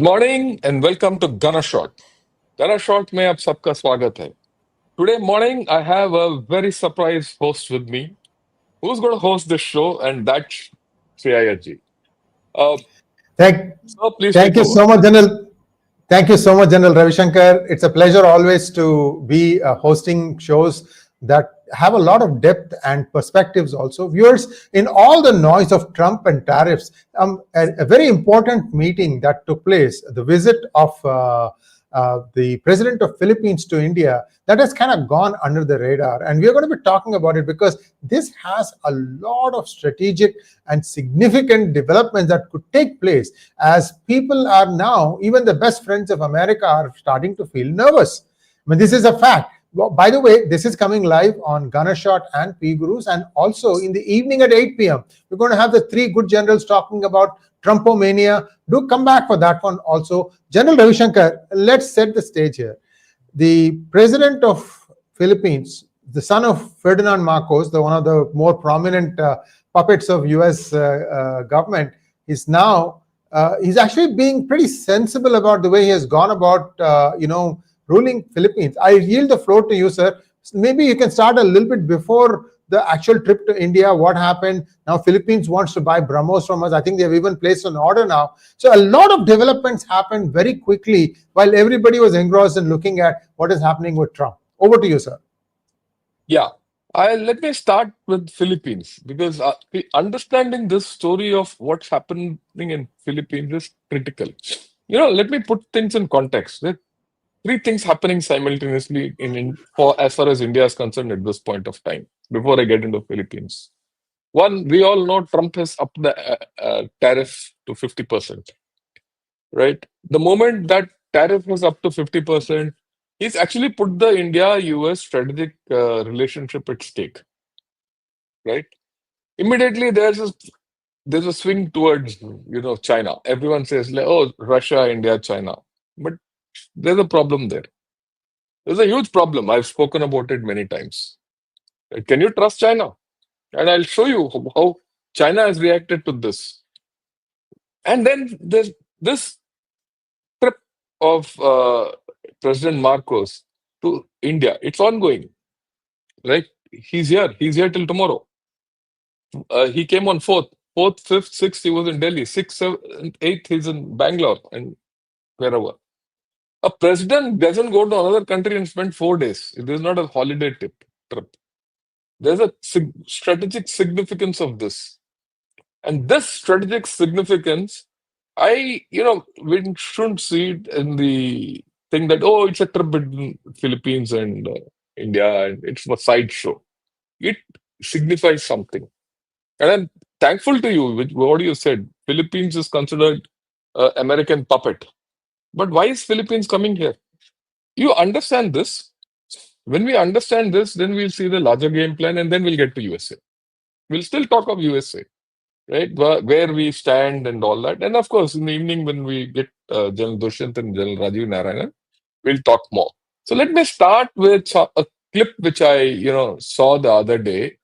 morning and welcome to Gunner Shot. Gunner Shot में आप सबका स्वागत है. Today morning I have a very surprise host with me. Who's going to host this show? And that's Sree ji. Uh, Thank, so please thank take you over. so much, General. Thank you so much, General Ravi Shankar. It's a pleasure always to be hosting shows that have a lot of depth and perspectives also. Viewers, in all the noise of Trump and tariffs, a very important meeting that took place, the visit of the president of Philippines to India, that has kind of gone under the radar. And we're going to be talking about it because this has a lot of strategic and significant developments that could take place as people are now, even the best friends of America are starting to feel nervous. I mean, this is a fact. Well, by the way, this is coming live on Gunner Shot and P Gurus, and also in the evening at 8 p.m. We're going to have the three good generals talking about Trumpomania. Do come back for that one also. General Ravi Shankar, let's set the stage here. The president of Philippines, the son of Ferdinand Marcos, one of the more prominent puppets of U.S. Government, is now he's actually being pretty sensible about the way he has gone about ruling Philippines. I yield the floor to you, sir. Maybe you can start a little bit before the actual trip to India. What happened? Now Philippines wants to buy BrahMos from us. I think they have even placed an order now. So a lot of developments happened very quickly while everybody was engrossed in looking at what is happening with Trump. Over to you, sir. Yeah. Let me start with Philippines because understanding this story of what's happening in Philippines is critical. Let me put things in context. There are three things happening simultaneously for as far as India is concerned at this point of time. Before I get into Philippines, one, we all know Trump has upped the tariff to 50%. Right? The moment that tariff was up to 50%, he's actually put the India-US strategic relationship at stake. Right? Immediately, there's a swing towards China. Everyone says, oh, Russia, India, China, but there's a problem there. There's a huge problem. I've spoken about it many times. Can you trust China? And I'll show you how China has reacted to this. And then there's this trip of President Marcos to India. It's ongoing, right? He's here. He's here till tomorrow. He came on 4th, 5th, 6th, he was in Delhi. 6th, 7th, 8th, he's in Bangalore and wherever. A president doesn't go to another country and spend 4 days. It is not a holiday trip. There's a strategic significance of this. And this strategic significance, we shouldn't see it in the thing that, oh, it's a trip between Philippines and India and it's a sideshow. It signifies something. And I'm thankful to you with what you said. Philippines is considered an American puppet. But why is Philippines coming here? You understand this. When we understand this, then we'll see the larger game plan and then we'll get to USA. We'll still talk of USA, right? Where we stand and all that. And of course, in the evening when we get General Dushyant and General Rajiv Narayanan, we'll talk more. So let me start with a clip which I saw the other day.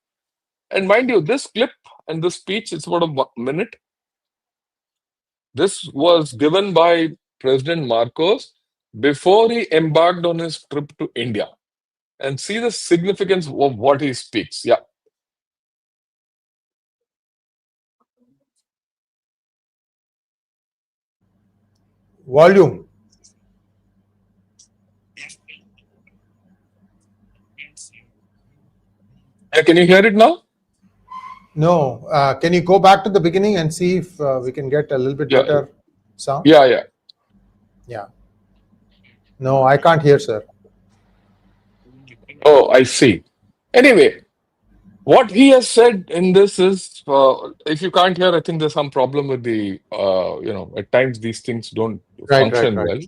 And mind you, this clip and this speech, it's about a minute. This was given by President Marcos before he embarked on his trip to India. And see the significance of what he speaks. Yeah. Volume. Yeah, can you hear it now? No. Can you go back to the beginning and see if we can get a little bit better sound? Yeah. No, I can't hear, sir. Oh, I see. Anyway, what he has said in this is, if you can't hear, I think there's some problem with the, at times these things don't function well.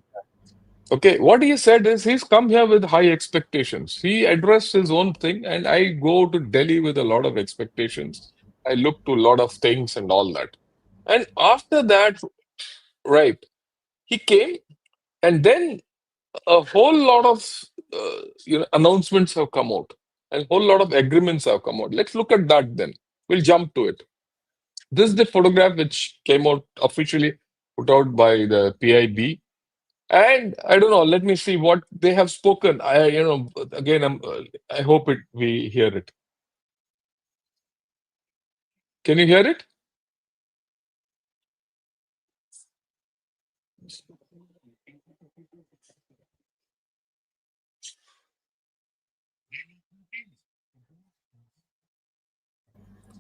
Okay, what he said is he's come here with high expectations. He addressed his own thing, and I go to Delhi with a lot of expectations. I look to a lot of things and all that. And after that, right, he came, and then a whole lot of announcements have come out, and a whole lot of agreements have come out. Let's look at that then. We'll jump to it. This is the photograph which came out officially put out by the PIB. And I don't know, let me see what they have spoken. Again, I hope we hear it. Can you hear it?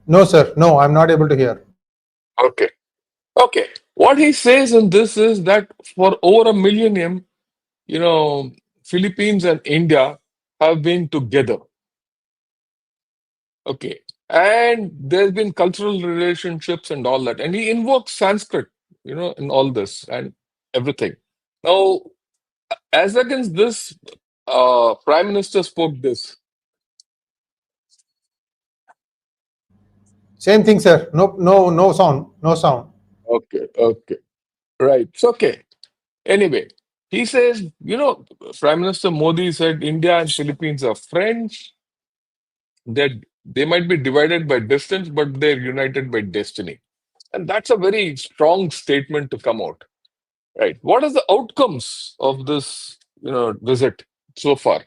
No, sir. No, I'm not able to hear. Okay. Okay. What he says in this is that for over a millennium, you know, Philippines and India have been together. Okay. And there's been cultural relationships and all that. And he invokes Sanskrit, in all this and everything. Now, as against this, Prime Minister spoke this. Same thing, sir. No, no, no sound. No sound. Okay, okay. Right. It's okay. Anyway, he says, Prime Minister Modi said India and Philippines are friends, that they might be divided by distance, but they're united by destiny. And that's a very strong statement to come out. Right. What are the outcomes of this, visit so far?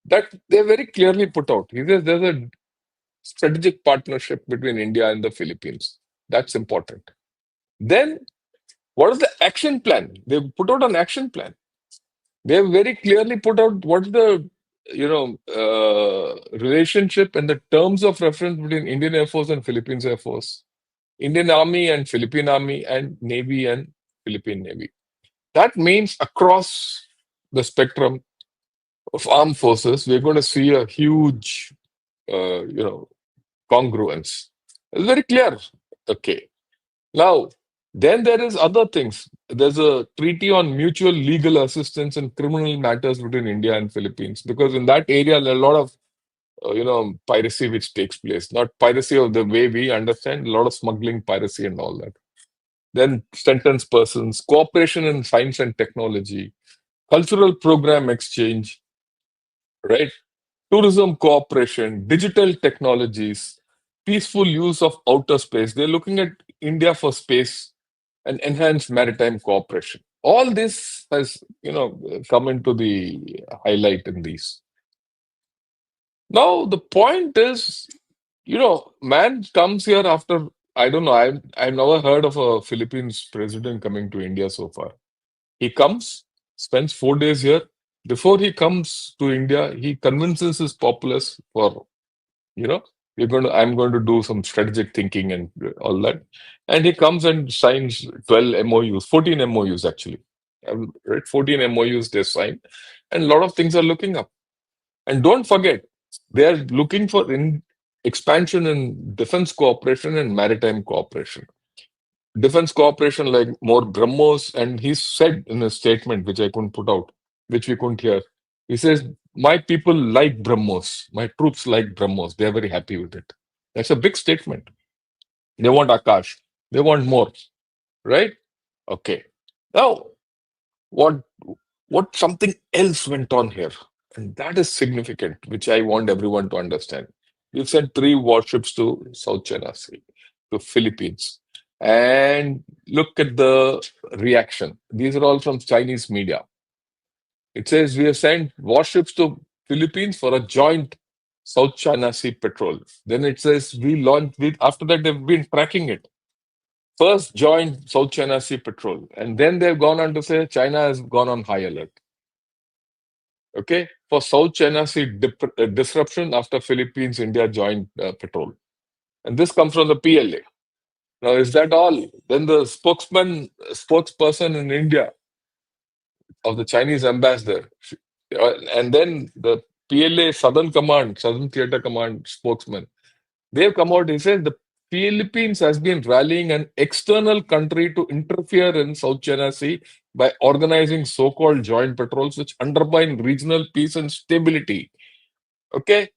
That they very clearly put out. He says there's a strategic partnership between India and the Philippines. That's important. Then, what is the action plan? They put out an action plan. They have very clearly put out what's the relationship and the terms of reference between Indian Air Force and Philippines Air Force, Indian Army and Philippine Army, and Navy and Philippine Navy. That means across the spectrum of armed forces, we're going to see a huge, uh, you know, congruence. It's very clear. Okay. Now, then there is other things. There's a treaty on mutual legal assistance in criminal matters between India and Philippines, because in that area there are a lot of piracy which takes place. Not piracy of the way we understand, a lot of smuggling, piracy, and all that. Then sentenced persons, cooperation in science and technology, cultural program exchange, right? Tourism cooperation, digital technologies, peaceful use of outer space. They're looking at India for space and enhanced maritime cooperation. All this has, come into the highlight in these. Now, the point is, man comes here after, I don't know, I've never heard of a Philippines president coming to India so far. He comes, spends 4 days here. Before he comes to India, he convinces his populace for, you know, I'm going to do some strategic thinking and all that. And he comes and signs 12 MOUs, 14 MOUs actually. Right? 14 MOUs they signed. And a lot of things are looking up. And don't forget, they are looking for expansion in defense cooperation and maritime cooperation. Defense cooperation, like more BrahMos, and he said in a statement which I couldn't put out, which we couldn't hear. He says, "My people like BrahMos. My troops like BrahMos. They are very happy with it." That's a big statement. They want Akash. They want more, right? Okay. Now, what what something else went on here, and that is significant, which I want everyone to understand. We've sent 3 warships to South China Sea, to Philippines, and look at the reaction. These are all from Chinese media. It says we have sent warships to Philippines for a joint South China Sea patrol. Then it says we launched. After that, they've been tracking it. First joint South China Sea patrol, and then they've gone on to say China has gone on high alert. Okay, for South China Sea disruption after Philippines India joint patrol, and this comes from the PLA. Now, is that all? Then the spokesperson in India of the Chinese ambassador, and then the PLA Southern Command, Southern Theater Command spokesman, they've come out. He said the Philippines has been rallying an external country to interfere in South China Sea by organizing so-called joint patrols, which undermine regional peace and stability. Okay.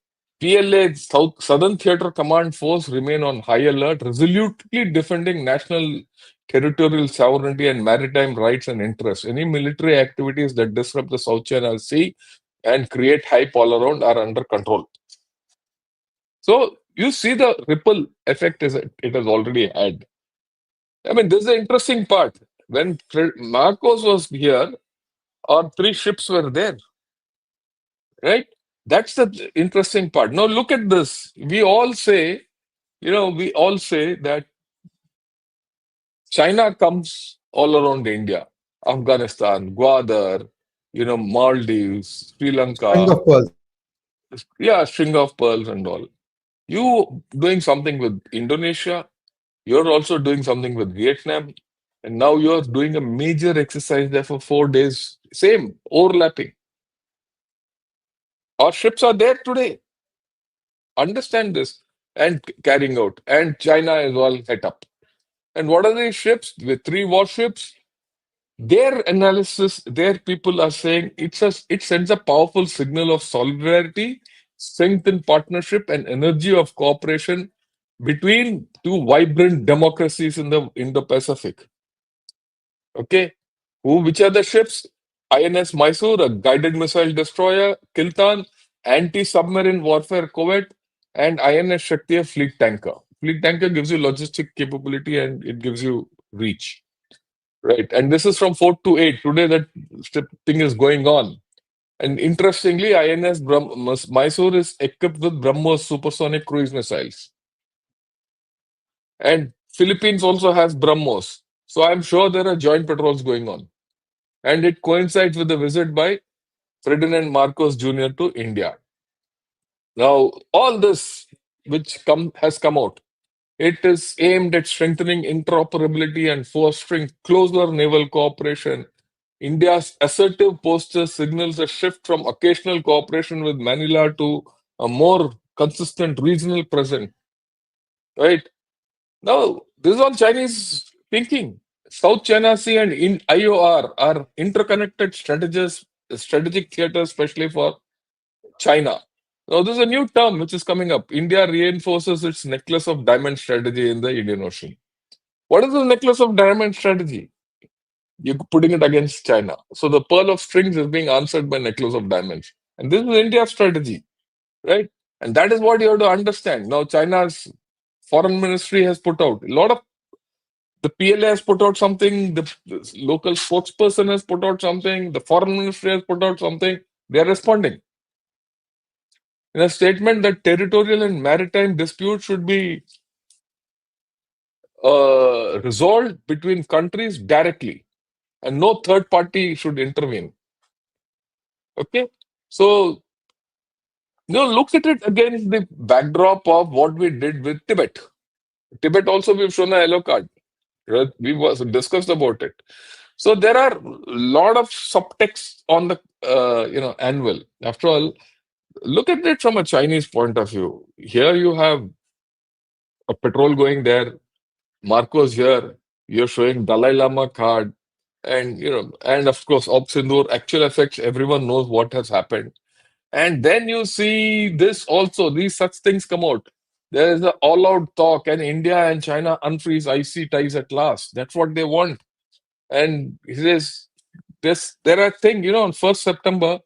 PLA Southern Theater Command Force remain on high alert, resolutely defending national territorial sovereignty and maritime rights and interests. Any military activities that disrupt the South China Sea and create hype all around are under control. So you see the ripple effect is it has already had. I mean, this is the interesting part. When Marcos was here, our three ships were there, right? That's the interesting part. Now look at this. We all say, we all say that China comes all around India, Afghanistan, Gwadar, Maldives, Sri String Lanka, of pearls. yeah, string of pearls and all. You doing something with Indonesia, you're also doing something with Vietnam, and now you're doing a major exercise there for 4 days. Same, overlapping. Our ships are there today. Understand this and carrying out. And China is all set up. And what are these ships? With three warships, their analysis, their people are saying it sends a powerful signal of solidarity, strength in partnership, and energy of cooperation between two vibrant democracies in the Indo-Pacific. Okay, which are the ships? INS Mysore, a guided missile destroyer; Kiltan, anti-submarine warfare corvette; and INS Shakti, a fleet tanker. Fleet tanker gives you logistic capability and it gives you reach. Right. And this is from 4 to 8. Today, that thing is going on. And interestingly, INS Mysore is equipped with BrahMos supersonic cruise missiles. And Philippines also has BrahMos. So I'm sure there are joint patrols going on. And it coincides with the visit by Ferdinand Marcos Jr. to India. Now, all this which has come out, it is aimed at strengthening interoperability and fostering closer naval cooperation. India's assertive posture signals a shift from occasional cooperation with Manila to a more consistent regional presence. Right? Now, this is all Chinese thinking. South China Sea and in IOR are interconnected strategic theaters, especially for China. Now, this is a new term which is coming up. India reinforces its necklace of diamond strategy in the Indian Ocean. What is the necklace of diamond strategy? You're putting it against China. So the pearl of strings is being answered by necklace of diamonds. And this is India's strategy, right? And that is what you have to understand. Now, China's foreign ministry has put out a lot of the PLA has put out something, the local spokesperson has put out something, the foreign ministry has put out something. They are responding in a statement that territorial and maritime disputes should be resolved between countries directly and no third party should intervene. Okay. So, look at it against the backdrop of what we did with Tibet. Tibet also, we've shown a yellow card. Right? We was discussed about it. So there are a lot of subtext on the anvil. After all, look at it from a Chinese point of view. Here you have a patrol going there. Marcos here. You're showing Dalai Lama card, and and of course, Op Sindoor actual effects. Everyone knows what has happened. And then you see this also, these such things come out. There is an all out talk, and India and China unfreeze icy ties at last. That's what they want. And he says, there are things, on 1st September,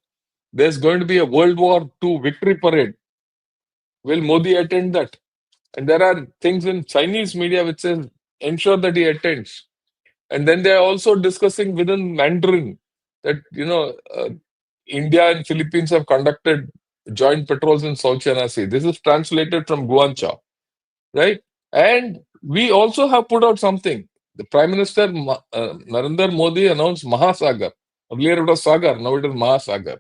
there's going to be a World War II victory parade. Will Modi attend that? And there are things in Chinese media which says, ensure that he attends. And then they are also discussing within Mandarin that, India and Philippines have conducted joint patrols in South China Sea. This is translated from Guancha, right? And we also have put out something. The Prime Minister Narendra Modi announced Mahasagar. Earlier it was Sagar, now it is Mahasagar.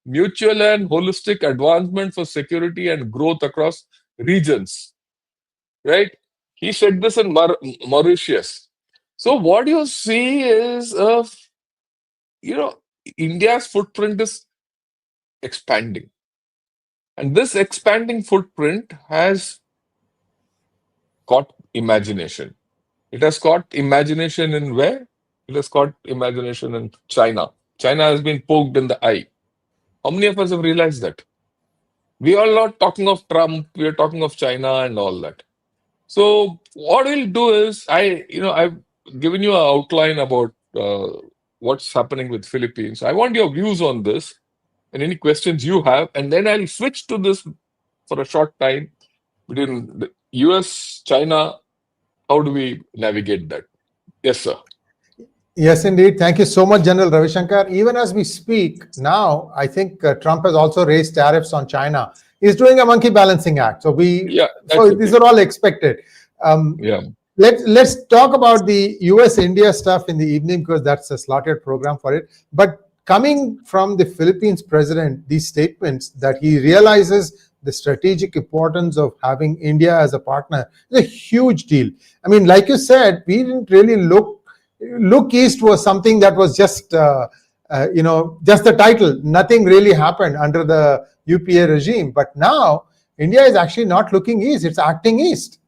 Mutual and holistic advancement for security and growth across regions, right? He said this in Mauritius. So what you see is, you know, India's footprint is expanding. And this expanding footprint has caught imagination. It has caught imagination in where? It has caught imagination in China. China has been poked in the eye. How many of us have realized that? We are not talking of Trump, we are talking of China and all that. So what we'll do is, I've given you an outline about what's happening with Philippines. I want your views on this and any questions you have, and then I'll switch to this for a short time between the US, China. How do we navigate that? Yes, sir. Yes, indeed. Thank you so much, General Ravi Shankar. Even as we speak now, I think Trump has also raised tariffs on China. He's doing a monkey balancing act. Yeah, that's So the these thing. are all expected. Um, Yeah, let's talk about the US India stuff in the evening because that's a slotted program for it. But coming from the Philippines president, these statements that he realizes the strategic importance of having India as a partner is a huge deal. I mean, like you said, we didn't really look east was something that was just just the title. Nothing really happened under the UPA regime, but now India is actually not looking east; it's acting east.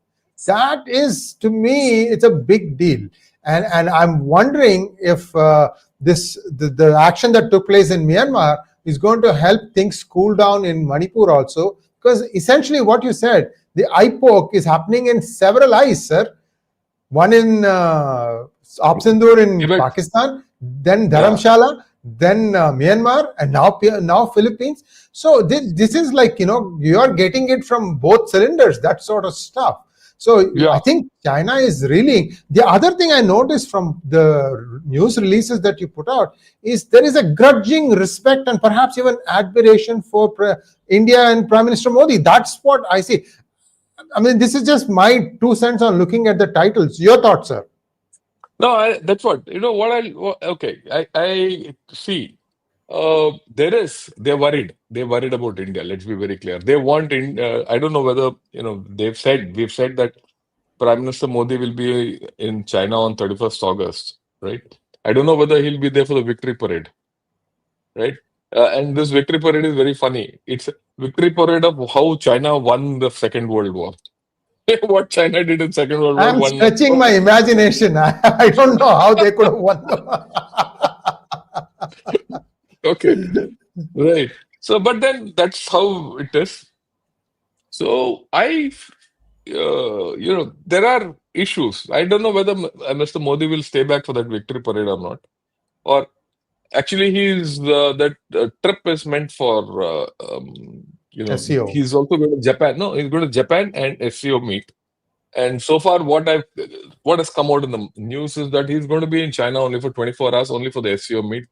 That is, to me, it's a big deal, and I'm wondering if the action that took place in Myanmar is going to help things cool down in Manipur also, because essentially what you said, the eye poke is happening in several eyes, sir. One in Opsindur in Tibet. Pakistan, then Yeah, Dharamshala, then Myanmar, and now Philippines. So this is like, you are getting it from both cylinders, that sort of stuff. So I yeah. think China is really the other thing I noticed from the news releases that you put out is there is a grudging respect and perhaps even admiration for India and Prime Minister Modi. That's what I see. I mean, this is just my 2 cents on looking at the titles. Your thoughts, sir? No, that's what what okay. I see. They're worried. They're worried about India. Let's be very clear. They want in. I don't know whether we've said that Prime Minister Modi will be in China on 31st August, right? I don't know whether he'll be there for the victory parade, right? And this victory parade is very funny. It's a victory parade of how China won the Second World War. What China did in Second World War, I'm one month. stretching my imagination. I don't know how they could have won. Okay, right. So, but then that's how it is. So there are issues. I don't know whether Mr. Modi will stay back for that victory parade or not. Or actually, that trip is meant for, SEO. he's also going to Japan. No, he's going to Japan and SCO meet. And so far, what has come out in the news is that he's going to be in China only for 24 hours, only for the SCO meet.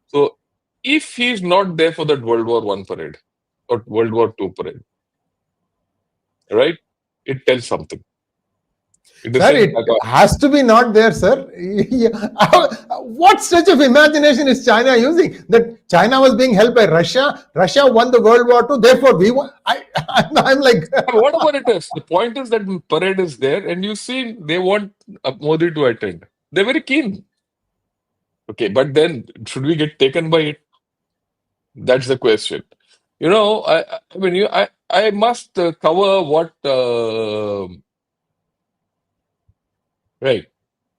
So if he's not there for that World War One parade or World War Two parade, right? It tells something. It is Sir, saying it that, has to be not there, sir. What stretch of imagination is China using? That China was being helped by Russia. Russia won the World War II. Therefore, we won. I'm like, whatever it is, the point is that parade is there, and you see they want Modi to attend. They're very keen. Okay, but then should we get taken by it? That's the question. I mean, I must cover right.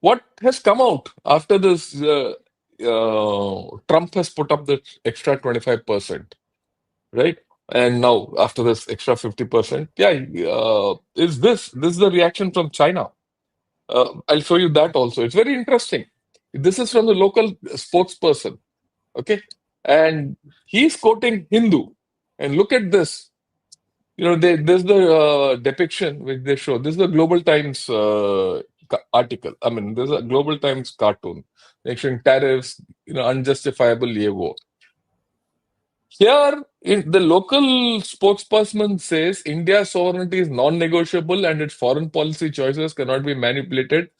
What has come out after this? Trump has put up the extra 25%, right? And now after this extra 50%, yeah, is this is the reaction from China? I'll show you that also. It's very interesting. This is from the local spokesperson, okay, and he's quoting Hindu. And look at this. There's the depiction which they show. This is the Global Times article. I mean, there's a Global Times cartoon. They're showing tariffs, unjustifiable ego. Here, the local spokesperson says India's sovereignty is non-negotiable and its foreign policy choices cannot be manipulated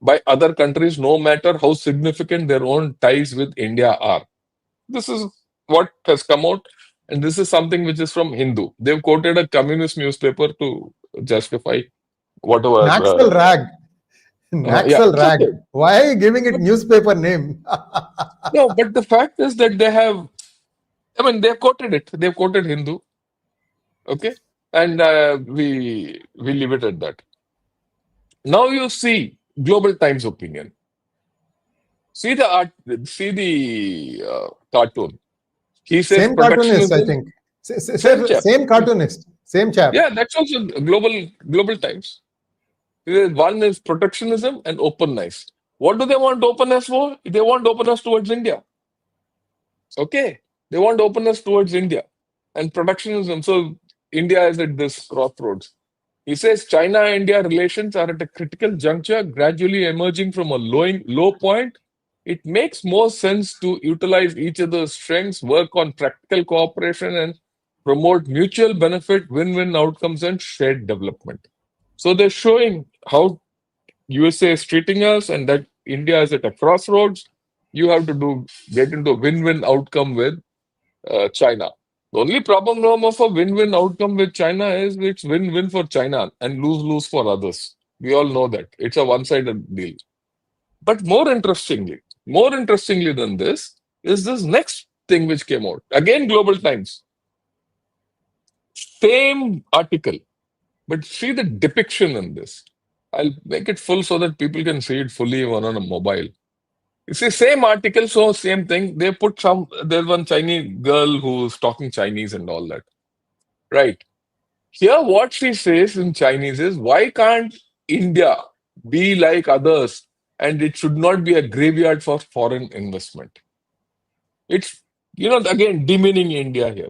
by other countries, no matter how significant their own ties with India are. This is what has come out, and this is something which is from Hindu. They've quoted a communist newspaper to justify whatever. Naxal rag. Yeah, Naxal it's rag. okay. Why are you giving it But, newspaper name? no, but the fact is that they have. I mean, they've quoted it. They've quoted Hindu. Okay, and we leave it at that. Now you see Global Times opinion. See the art. See the cartoon. He says Same cartoonist, I protectionism. think. Same chap. Same cartoonist. Same chap. Yeah, that's also Global Times. One is protectionism and openness. What do they want openness for? They want openness towards India. Okay, they want openness towards India and protectionism. So India is at this crossroads. He says China-India relations are at a critical juncture, gradually emerging from a low point It makes more sense to utilize each other's strengths, work on practical cooperation, and promote mutual benefit, win-win outcomes, and shared development. So they're showing how USA is treating us and that India is at a crossroads. You have to get into a win-win outcome with China. The only problem of a win-win outcome with China is it's win-win for China and lose-lose for others. We all know that. It's a one-sided deal. But more interestingly than this is this next thing which came out. Again, Global Times. Same article, but see the depiction in this. I'll make it full so that people can see it fully even on a mobile. You see, same article, so same thing. They put there's one Chinese girl who's talking Chinese and all that. Right. Here, what she says in Chinese is, why can't India be like others and it should not be a graveyard for foreign investment? It's, again, demeaning India here.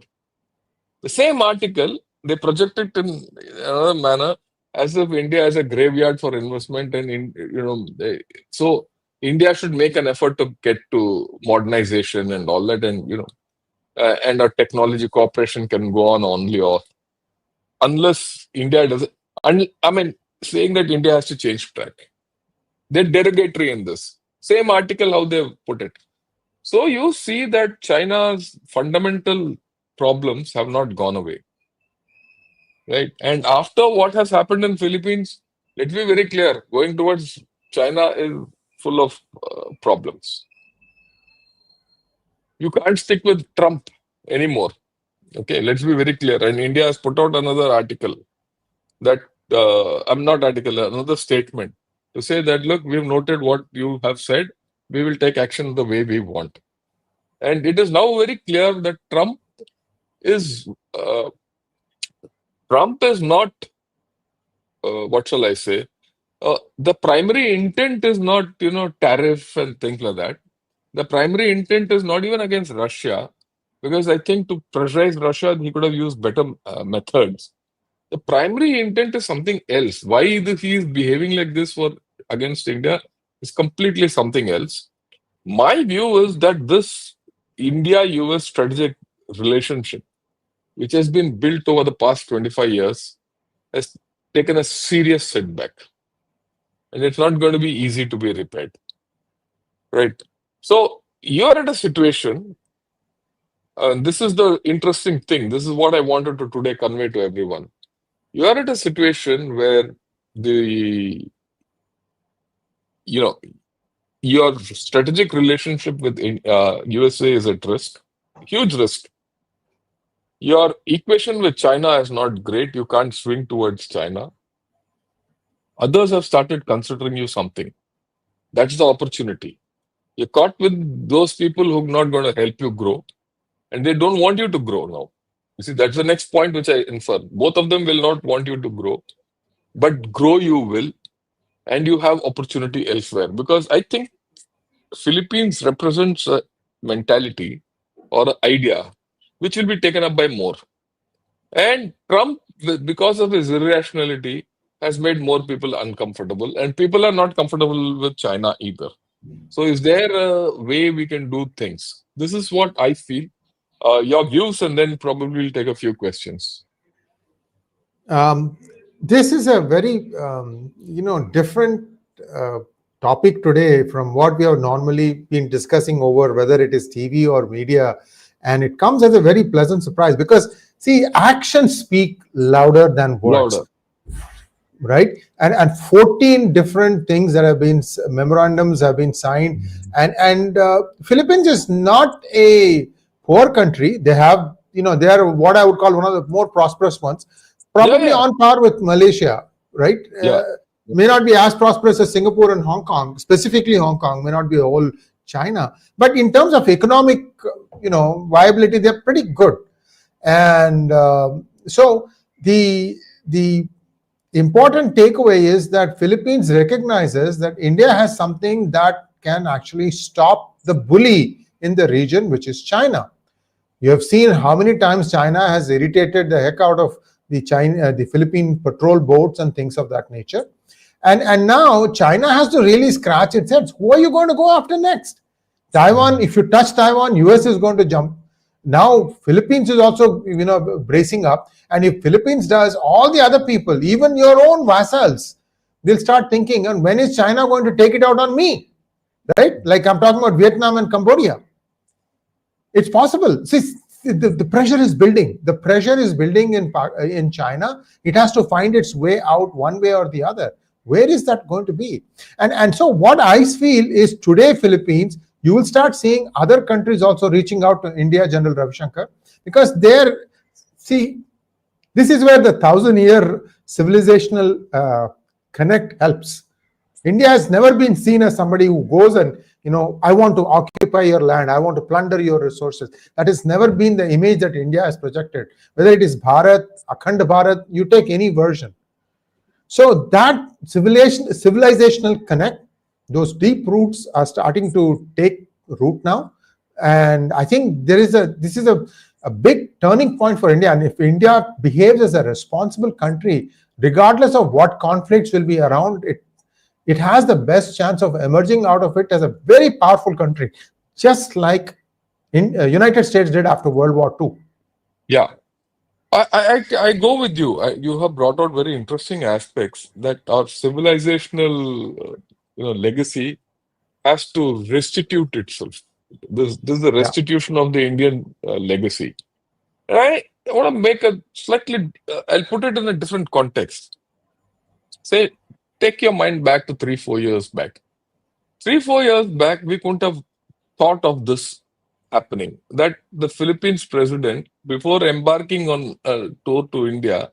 The same article, they project it in another manner as if India is a graveyard for investment and, so India should make an effort to get to modernization and all that and, and our technology cooperation can go on only or unless India doesn't. I mean, saying that India has to change track. They're derogatory in this. Same article, how they put it. So you see that China's fundamental problems have not gone away, right? And after what has happened in Philippines, let's be very clear, going towards China is full of problems. You can't stick with Trump anymore. Okay, let's be very clear. And India has put out another article that, I'm not article, another statement to say that, look, we've noted what you have said. We will take action the way we want. And it is now very clear that is uh, Trump is not, what shall I say? The primary intent is not, tariff and things like that. The primary intent is not even against Russia, because I think to pressurize Russia, he could have used better methods. The primary intent is something else. Why he is behaving like this for against India is completely something else. My view is that this India-US strategic relationship, which has been built over the past 25 years, has taken a serious setback. And it's not going to be easy to be repaired. Right? So you're at a situation, and this is the interesting thing. This is what I wanted to today convey to everyone. You are at a situation where the, you know, your strategic relationship with USA is at risk, huge risk. Your equation with China is not great. You can't swing towards China. Others have started considering you something. That's the opportunity. You're caught with those people who are not going to help you grow, and they don't want you to grow now. You see, that's the next point which I infer. Both of them will not want you to grow, but grow you will, and you have opportunity elsewhere. Because I think Philippines represents a mentality or an idea which will be taken up by more. And Trump, because of his irrationality, has made more people uncomfortable, and people are not comfortable with China either. So, is there a way we can do things? This is what I feel. Your views, and then probably we'll take a few questions. Um, this is a very different uh, topic today from what we have normally been discussing over, whether it is TV or media, and it comes as a very pleasant surprise because see, actions speak louder than words. Louder. Right, and 14 different things that have been memorandums have been signed, and Philippines is not a poor country. They have, they are what I would call one of the more prosperous ones, probably Yeah, on par with Malaysia, right? yeah, May not be as prosperous as Singapore and Hong Kong, specifically Hong Kong may not be a whole China, but in terms of economic viability, they're pretty good. And so the important takeaway is that Philippines recognizes that India has something that can actually stop the bully in the region, which is China. You have seen how many times China has irritated the heck out of the Philippine patrol boats and things of that nature. And now China has to really scratch its head. Who are you going to go after next? Taiwan, if you touch Taiwan, US is going to jump. Now Philippines is also, bracing up, and if Philippines does, all the other people, even your own vassals, they'll start thinking, and when is China going to take it out on me? Right? Like I'm talking about Vietnam and Cambodia. It's possible. See, the pressure is building. The pressure is building in China. It has to find its way out one way or the other. Where is that going to be? And so what I feel is today, Philippines, you will start seeing other countries also reaching out to India, General Ravi Shankar, because see, this is where the 1,000-year civilizational connect helps. India has never been seen as somebody who goes and, I want to occupy your land, I want to plunder your resources. That has never been the image that India has projected. Whether it is Bharat, Akhand Bharat, you take any version. So that civilizational connect, those deep roots are starting to take root now. And I think this is a big turning point for India. And if India behaves as a responsible country, regardless of what conflicts will be around, it has the best chance of emerging out of it as a very powerful country, just like United States did after World War II. Yeah. I go with you. You have brought out very interesting aspects that our civilizational legacy has to restitute itself. This is the restitution of the Indian legacy. And I want to make a slightly, I'll put it in a different context. Say, take your mind back to 3-4 years back. 3-4 years back, we couldn't have thought of this happening. That the Philippines president, before embarking on a tour to India,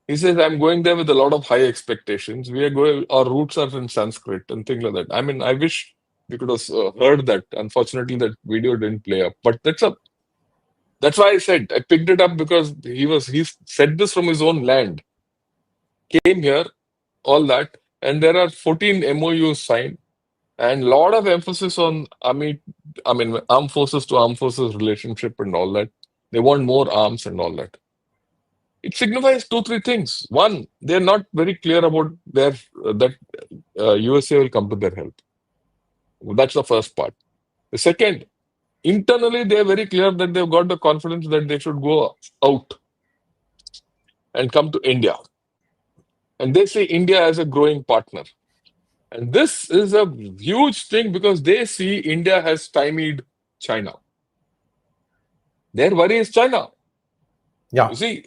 he says, I'm going there with a lot of high expectations. Our roots are in Sanskrit and things like that. I mean, I wish we could have heard that. Unfortunately, that video didn't play up. But that's why I picked it up, because he said this from his own land. Came here, all that, and there are 14 MOUs signed, and a lot of emphasis on armed forces to armed forces relationship and all that. They want more arms and all that. It signifies 2-3 things. One, they're not very clear about that USA will come to their help. That's the first part. The second, internally, they're very clear that they've got the confidence that they should go out and come to India. And they see India as a growing partner. And this is a huge thing, because they see India has stymied China. Their worry is China. Yeah. You see,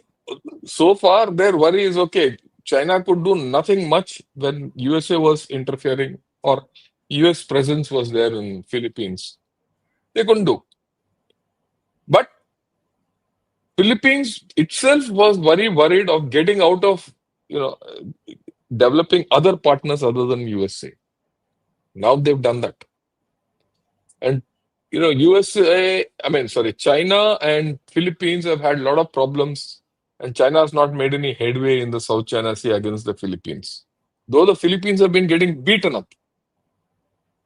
so far their worry is, okay, China could do nothing much when USA was interfering or US presence was there in Philippines. They couldn't do. But Philippines itself was very worried of getting out of, developing other partners other than USA. Now they've done that. And, China and Philippines have had a lot of problems, and China has not made any headway in the South China Sea against the Philippines. Though the Philippines have been getting beaten up.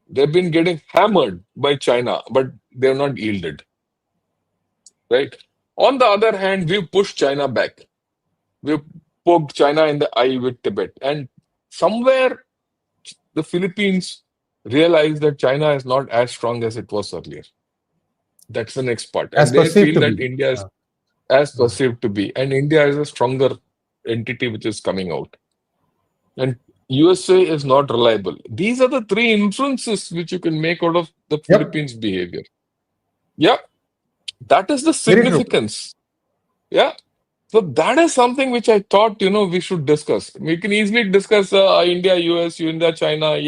They've been getting hammered by China, but they're not yielded. Right? On the other hand, we've pushed China back. We've poked China in the eye with Tibet. And somewhere the Philippines realize that China is not as strong as it was earlier. That's the next part. And they feel that India is as perceived to be. And India is a stronger entity which is coming out. And USA is not reliable. These are the 3 inferences which you can make out of the Philippines' behavior. Yeah. That is the significance. Yeah. So that is something which I thought, we should discuss. We can easily discuss India, US, India, China,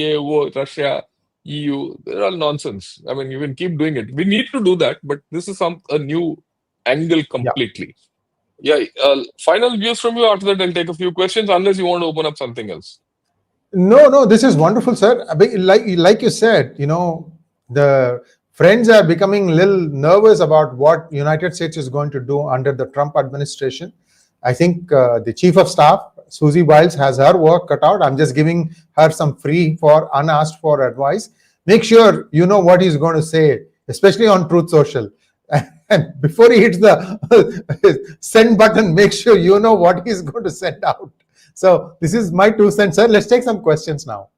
Russia, EU. They're all nonsense. I mean, you can keep doing it. We need to do that, but this is a new angle completely. Yeah. Final views from you. After that, I'll take a few questions, unless you want to open up something else. No, this is wonderful, sir. Like you said, the friends are becoming a little nervous about what United States is going to do under the Trump administration. I think the chief of staff, Susie Wiles, has her work cut out. I'm just giving her some free for unasked for advice. Make sure you know what he's going to say, especially on Truth Social. And before he hits the send button, make sure you know what he's going to send out. So this is my 2 cents, sir. Let's take some questions now.